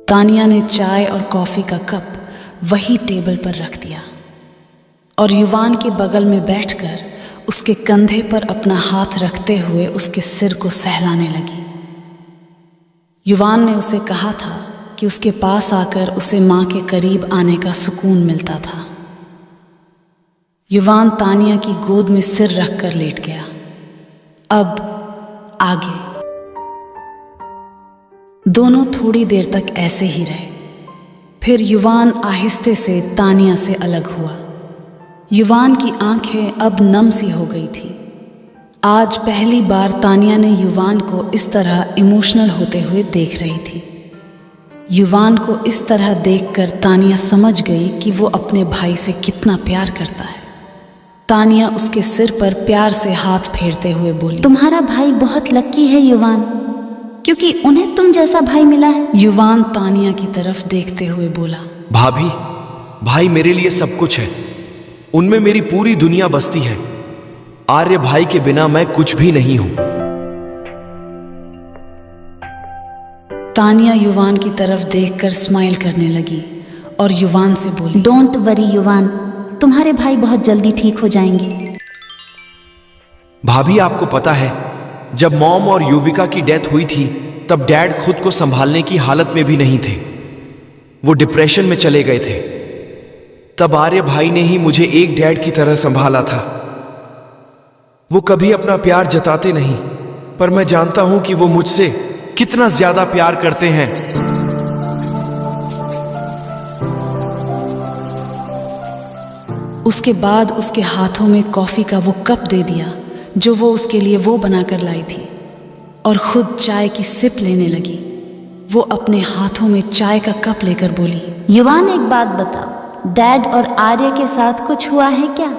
तानिया ने चाय और कॉफ़ी का कप वही टेबल पर रख दिया और युवान के बगल में बैठकर उसके कंधे पर अपना हाथ रखते हुए उसके सिर को सहलाने लगी। युवान ने उसे कहा था कि उसके पास आकर उसे माँ के करीब आने का सुकून मिलता था। युवान तानिया की गोद में सिर रखकर लेट गया। अब आगे। दोनों थोड़ी देर तक ऐसे ही रहे। फिर युवान आहिस्ते से तानिया से अलग हुआ। युवान की आंखें अब नम सी हो गई थी। आज पहली बार तानिया ने युवान को इस तरह इमोशनल होते हुए देख रही थी। युवान को इस तरह देखकर तानिया समझ गई कि वो अपने भाई से कितना प्यार करता है। तानिया उसके सिर पर प्यार से हाथ फेरते हुए बोली, तुम्हारा भाई बहुत लकी है युवान, क्योंकि उन्हें तुम जैसा भाई मिला है। युवान तानिया की तरफ देखते हुए बोला, भाभी, भाई मेरे लिए सब कुछ है। उनमें मेरी पूरी दुनिया बसती है। आर्य भाई के बिना मैं कुछ भी नहीं हूं। तानिया युवान की तरफ देखकर स्माइल करने लगी और युवान से बोली, डोंट वरी युवान, तुम्हारे भाई बहुत जल्दी ठीक हो जाएंगे। भाभी, आपको पता है, जब मॉम और युविका की डेथ हुई थी तब डैड खुद को संभालने की हालत में भी नहीं थे। वो डिप्रेशन में चले गए थे। तब आर्य भाई ने ही मुझे एक डैड की तरह संभाला था। वो कभी अपना प्यार जताते नहीं, पर मैं जानता हूं कि वो मुझसे कितना ज्यादा प्यार करते हैं। उसके बाद उसके हाथों में कॉफी का वो कप दे दिया जो वो उसके लिए वो बनाकर लाई थी और खुद चाय की सिप लेने लगी। वो अपने हाथों में चाय का कप लेकर बोली, युवान एक बात बताओ, डैड और आर्य के साथ कुछ हुआ है क्या,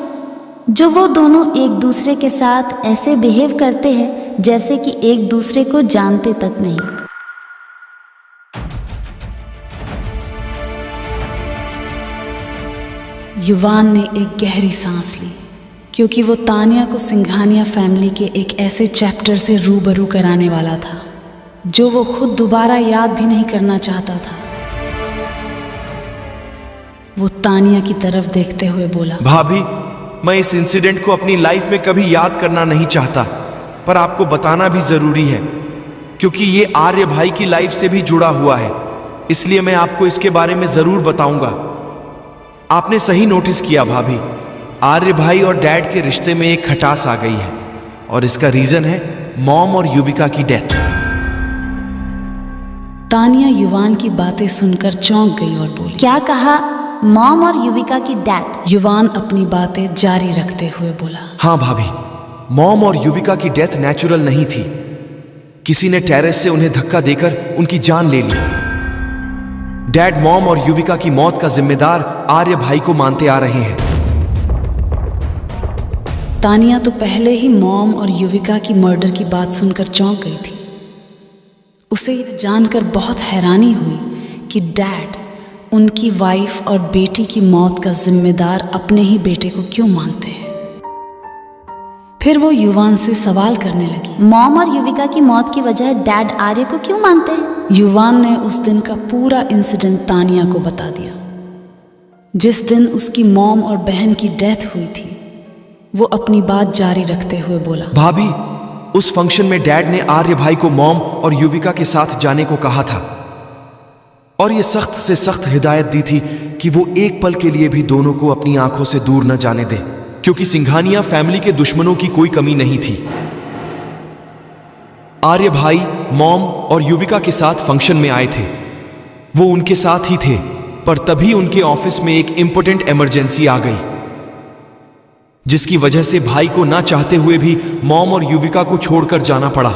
जो वो दोनों एक दूसरे के साथ ऐसे बिहेव करते हैं जैसे कि एक दूसरे को जानते तक नहीं। युवान ने एक गहरी सांस ली, क्योंकि वो तानिया को सिंघानिया फैमिली के एक ऐसे चैप्टर से रूबरू कराने वाला था जो वो खुद दोबारा याद भी नहीं करना चाहता था। वो तानिया की तरफ देखते हुए बोला, भाभी, मैं इस इंसिडेंट को अपनी लाइफ में कभी याद करना नहीं चाहता, पर आपको बताना भी जरूरी है क्योंकि ये आर्य भाई की लाइफ से भी जुड़ा हुआ है। इसलिए मैं आपको इसके बारे में जरूर बताऊंगा। आपने सही नोटिस किया भाभी, आर्य भाई और डैड के रिश्ते में एक खटास आ गई है और इसका रीजन है मॉम और युविका की डेथ। तानिया युवान की बातें सुनकर चौंक गई और बोली, क्या कहा, मॉम और युविका की डेथ? युवान अपनी बातें जारी रखते हुए बोला, हाँ भाभी, मॉम और युविका की डेथ नेचुरल नहीं थी। किसी ने टेरेस से उन्हें धक्का देकर उनकी जान ले ली। डैड मॉम और युविका की मौत का जिम्मेदार आर्य भाई को मानते आ रहे हैं। तानिया तो पहले ही मॉम और युविका की मर्डर की बात सुनकर चौंक गई थी। उसे यह जानकर बहुत हैरानी हुई कि डैड उनकी वाइफ और बेटी की मौत का जिम्मेदार अपने ही बेटे को क्यों मानते हैं। फिर वो युवान से सवाल करने लगी, मॉम और युविका की मौत की वजह डैड आर्य को क्यों मानते हैं? युवान ने उस दिन का पूरा इंसिडेंट तानिया को बता दिया। जिस दिन उसकी मॉम और बहन की डेथ हुई थी, वो अपनी बात जारी रखते हुए बोला, भाभी, उस फंक्शन में डैड ने आर्य भाई को मॉम और युविका के साथ जाने को कहा था और ये सख्त से सख्त हिदायत दी थी कि वो एक पल के लिए भी दोनों को अपनी आंखों से दूर न जाने दे, क्योंकि सिंघानिया फैमिली के दुश्मनों की कोई कमी नहीं थी। आर्य भाई मॉम और युविका के साथ फंक्शन में आए थे। वो उनके साथ ही थे, पर तभी उनके ऑफिस में एक इंपॉर्टेंट इमरजेंसी आ गई, जिसकी वजह से भाई को ना चाहते हुए भी मॉम और युविका को छोड़कर जाना पड़ा।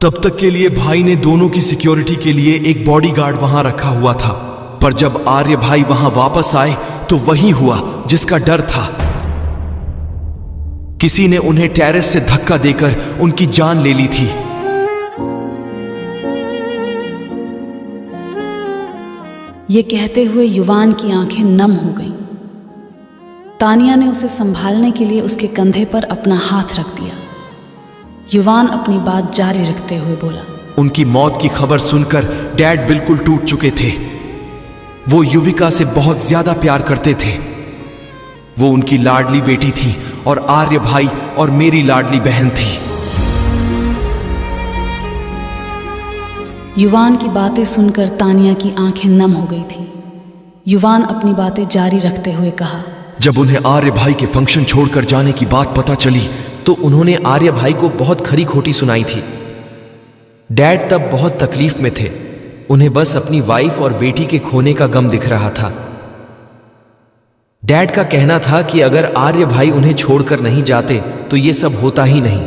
तब तक के लिए भाई ने दोनों की सिक्योरिटी के लिए एक बॉडीगार्ड वहां रखा हुआ था, पर जब आर्य भाई वहां वापस आए तो वही हुआ जिसका डर था। किसी ने उन्हें टेरेस से धक्का देकर उनकी जान ले ली थी। ये कहते हुए युवान की आंखें नम हो गईं। तानिया ने उसे संभालने के लिए उसके कंधे पर अपना हाथ रख दिया। युवान अपनी बात जारी रखते हुए बोला, उनकी मौत की खबर सुनकर डैड बिल्कुल टूट चुके थे। वो युविका से बहुत ज्यादा प्यार करते थे। वो उनकी लाडली बेटी थी और आर्य भाई और मेरी लाडली बहन थी। युवान की बातें सुनकर तानिया की आंखें नम हो गई थी। युवान अपनी बातें जारी रखते हुए कहा, जब उन्हें आर्य भाई के फंक्शन छोड़कर जाने की बात पता चली तो उन्होंने आर्य भाई को बहुत खरी खोटी सुनाई थी। डैड तब बहुत तकलीफ में थे। उन्हें बस अपनी वाइफ और बेटी के खोने का गम दिख रहा था। डैड का कहना था कि अगर आर्य भाई उन्हें छोड़कर नहीं जाते तो ये सब होता ही नहीं।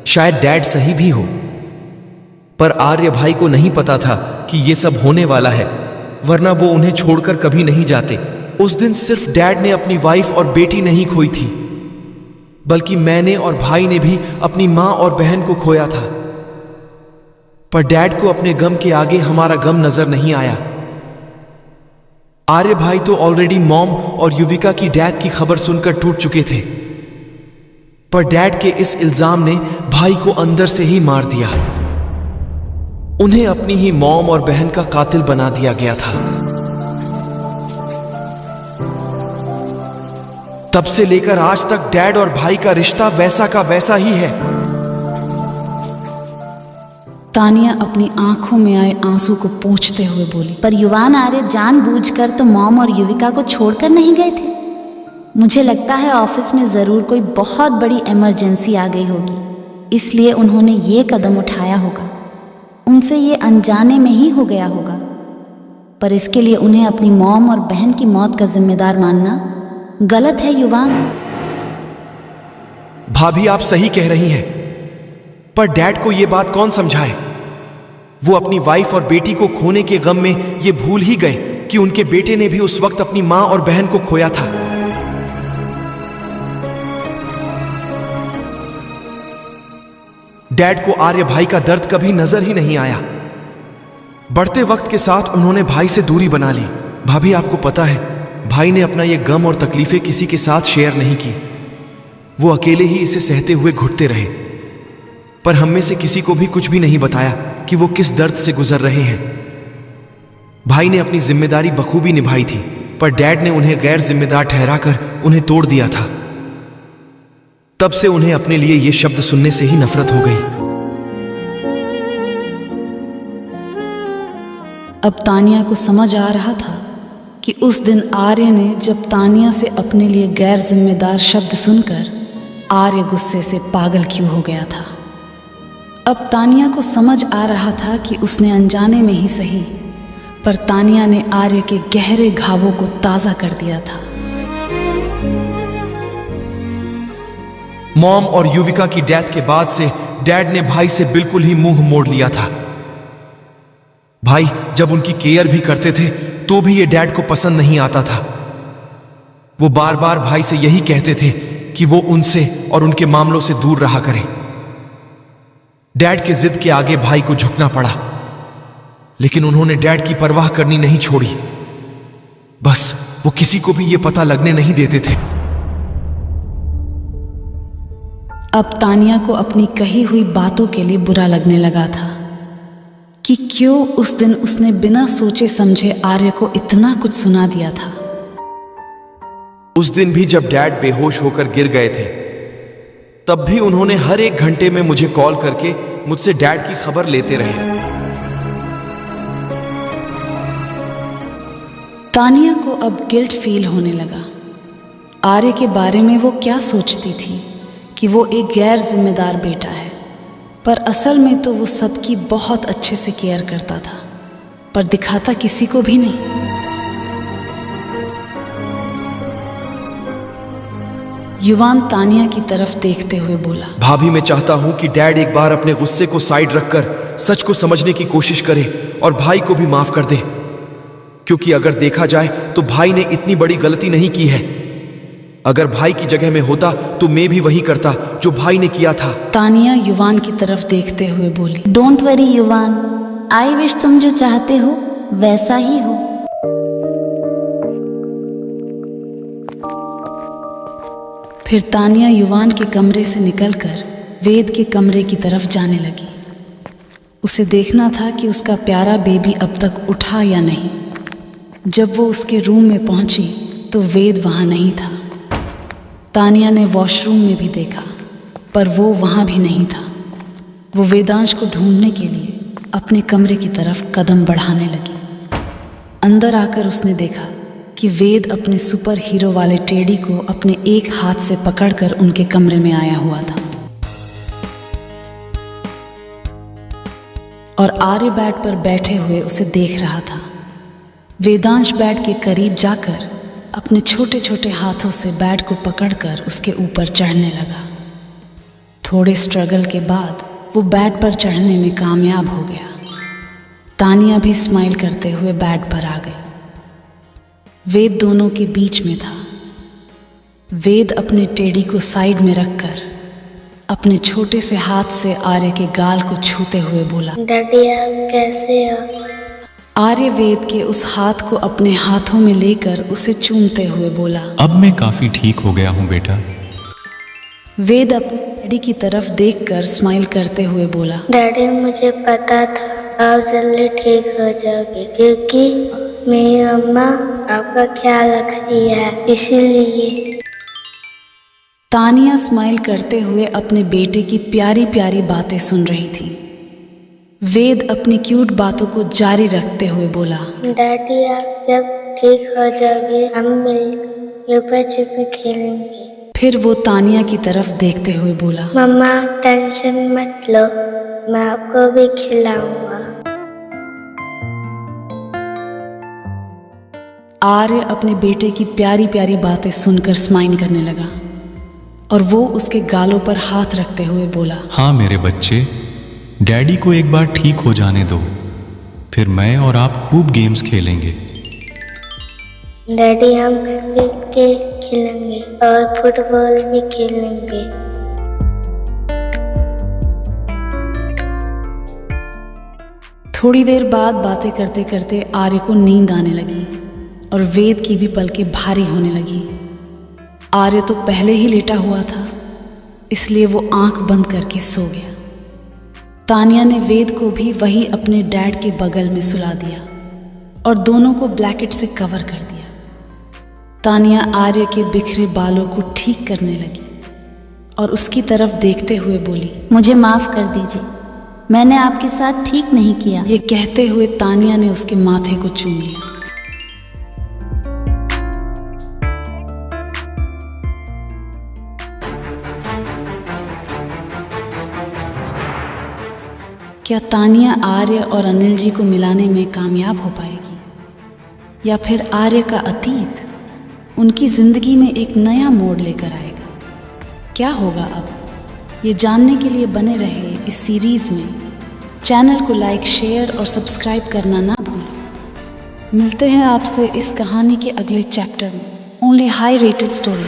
शायद डैड सही भी हो, पर आर्य भाई को नहीं पता था कि ये सब होने वाला है, वरना वो उन्हें छोड़कर कभी नहीं जाते। उस दिन सिर्फ डैड ने अपनी वाइफ और बेटी नहीं खोई थी, बल्कि मैंने और भाई ने भी अपनी मां और बहन को खोया था। पर डैड को अपने गम के आगे हमारा गम नजर नहीं आया। आर्य भाई तो ऑलरेडी मॉम और युविका की डेथ की खबर सुनकर टूट चुके थे, पर डैड के इस इल्जाम ने भाई को अंदर से ही मार दिया। उन्हें अपनी ही मॉम और बहन का कातिल बना दिया गया था। तब से लेकर आज तक डैड और भाई का रिश्ता वैसा का वैसा ही है। तानिया अपनी आंखों में आए आंसू को पोंछते हुए बोली, पर युवान आर्य जानबूझकर तो मॉम और युविका को छोड़कर नहीं गए थे। मुझे लगता है ऑफिस में जरूर कोई बहुत बड़ी इमरजेंसी आ गई होगी, इसलिए उन्होंने ये कदम उठाया होगा। उनसे ये अनजाने में ही हो गया होगा, पर इसके लिए उन्हें अपनी मॉम और बहन की मौत का जिम्मेदार मानना गलत है। युवान, भाभी आप सही कह रही हैं, पर डैड को यह बात कौन समझाए। वो अपनी वाइफ और बेटी को खोने के गम में ये भूल ही गए कि उनके बेटे ने भी उस वक्त अपनी मां और बहन को खोया था। डैड को आर्य भाई का दर्द कभी नजर ही नहीं आया। बढ़ते वक्त के साथ उन्होंने भाई से दूरी बना ली। भाभी आपको पता है, भाई ने अपना ये गम और तकलीफें किसी के साथ शेयर नहीं की। वो अकेले ही इसे सहते हुए घुटते रहे, पर हम में से किसी को भी कुछ भी नहीं बताया कि वो किस दर्द से गुजर रहे हैं। भाई ने अपनी जिम्मेदारी बखूबी निभाई थी, पर डैड ने उन्हें गैर जिम्मेदार ठहराकर उन्हें तोड़ दिया था। तब से उन्हें अपने लिए ये शब्द सुनने से ही नफरत हो गई। अब तानिया को समझ आ रहा था कि उस दिन आर्य ने जब तानिया से अपने लिए गैर जिम्मेदार शब्द सुनकर आर्य गुस्से से पागल क्यों हो गया था। अब तानिया को समझ आ रहा था कि उसने अनजाने में ही सही, पर तानिया ने आर्य के गहरे घावों को ताज़ा कर दिया था। मॉम और युविका की डेथ के बाद से डैड ने भाई से बिल्कुल ही मुंह मोड़ लिया था। भाई जब उनकी केयर भी करते थे तो भी ये डैड को पसंद नहीं आता था। वो बार बार भाई से यही कहते थे कि वो उनसे और उनके मामलों से दूर रहा करे। डैड के जिद के आगे भाई को झुकना पड़ा, लेकिन उन्होंने डैड की परवाह करनी नहीं छोड़ी। बस वो किसी को भी ये पता लगने नहीं देते थे। अब तानिया को अपनी कही हुई बातों के लिए बुरा लगने लगा था कि क्यों उस दिन उसने बिना सोचे समझे आर्य को इतना कुछ सुना दिया था। उस दिन भी जब डैड बेहोश होकर गिर गए थे, तब भी उन्होंने हर एक घंटे में मुझे कॉल करके मुझसे डैड की खबर लेते रहे। तानिया को अब गिल्ट फील होने लगा। आर्य के बारे में वो क्या सोचती थी कि वो एक गैर जिम्मेदार बेटा है, पर असल में तो वो सबकी बहुत अच्छे से केयर करता था, पर दिखाता किसी को भी नहीं। युवान तानिया की तरफ देखते हुए बोला, भाभी मैं चाहता हूं कि डैड एक बार अपने गुस्से को साइड रखकर सच को समझने की कोशिश करे और भाई को भी माफ कर दे, क्योंकि अगर देखा जाए तो भाई ने इतनी बड़ी गलती नहीं की है। अगर भाई की जगह में होता तो मैं भी वही करता जो भाई ने किया था। तानिया युवान की तरफ देखते हुए बोली, डोंट वरी युवान, आई विश तुम जो चाहते हो वैसा ही हो। फिर तानिया युवान के कमरे से निकलकर वेद के कमरे की तरफ जाने लगी। उसे देखना था कि उसका प्यारा बेबी अब तक उठा या नहीं। जब वो उसके रूम में पहुंची तो वेद वहाँ नहीं था। तानिया ने वॉशरूम में भी देखा पर वो वहाँ भी नहीं था। वो वेदांश को ढूंढने के लिए अपने कमरे की तरफ कदम बढ़ाने लगी। अंदर आकर उसने देखा कि वेद अपने सुपर हीरो वाले टेडी को अपने एक हाथ से पकड़कर उनके कमरे में आया हुआ था और आर्य बेड पर बैठे हुए उसे देख रहा था। वेदांश बेड के करीब जाकर अपने छोटे छोटे हाथों से बेड को पकड़कर उसके ऊपर चढ़ने लगा। थोड़े स्ट्रगल के बाद वो बेड पर चढ़ने में कामयाब हो गया। तानिया भी स्माइल करते हुए बेड पर आ गई। वेद दोनों के बीच में था। वेद अपने टेडी को साइड में रखकर अपने छोटे से हाथ से आर्य के गाल को छूते हुए बोला, डैडी आप कैसे हो? आर्य वेद के उस हाथ को अपने हाथों में लेकर उसे चूमते हुए बोला, अब मैं काफी ठीक हो गया हूँ बेटा। वेद अपने डैडी की तरफ देखकर स्माइल करते हुए बोला, डैडी मुझे पता था आप जल्दी ठीक हो जाओगे क्योंकि मेरी अम्मा आपका ख्याल रख रही है, इसीलिए। तानिया स्माइल करते हुए अपने बेटे की प्यारी प्यारी बातें सुन रही थी। वेद अपनी क्यूट बातों को जारी रखते हुए बोला, डैडी आप जब ठीक हो जाओगे हम मिलकर लुका छिपी खेलेंगे। फिर वो तानिया की तरफ देखते हुए बोला, मम्मा टेंशन मत लो, मैं आपको भी खिलाऊंगा। आर्य अपने बेटे की प्यारी प्यारी बातें सुनकर स्माइल करने लगा और वो उसके गालों पर हाथ रखते हुए बोला, हाँ मेरे बच्चे, डैडी को एक बार ठीक हो जाने दो, फिर मैं और आप खूब गेम्स खेलेंगे। डैडी हम क्रिकेट खेलेंगे और फुटबॉल भी खेलेंगे। थोड़ी देर बाद बातें करते करते आर्य को नींद आने लगी और वेद की भी पलकें भारी होने लगी। आर्य तो पहले ही लेटा हुआ था, इसलिए वो आंख बंद करके सो गया। तानिया ने वेद को भी वही अपने डैड के बगल में सुला दिया और दोनों को ब्लैकेट से कवर कर दिया। तानिया आर्य के बिखरे बालों को ठीक करने लगी और उसकी तरफ देखते हुए बोली, मुझे माफ़ कर दीजिए, मैंने आपके साथ ठीक नहीं किया। ये कहते हुए तानिया ने उसके माथे को चूम लिया। क्या तानिया आर्य और अनिल जी को मिलाने में कामयाब हो पाएगी या फिर आर्य का अतीत उनकी जिंदगी में एक नया मोड़ लेकर आएगा? क्या होगा अब? ये जानने के लिए बने रहे इस सीरीज में। चैनल को लाइक, शेयर और सब्सक्राइब करना ना भूलें। मिलते हैं आपसे इस कहानी के अगले चैप्टर में ओनली हाई रेटेड स्टोरी।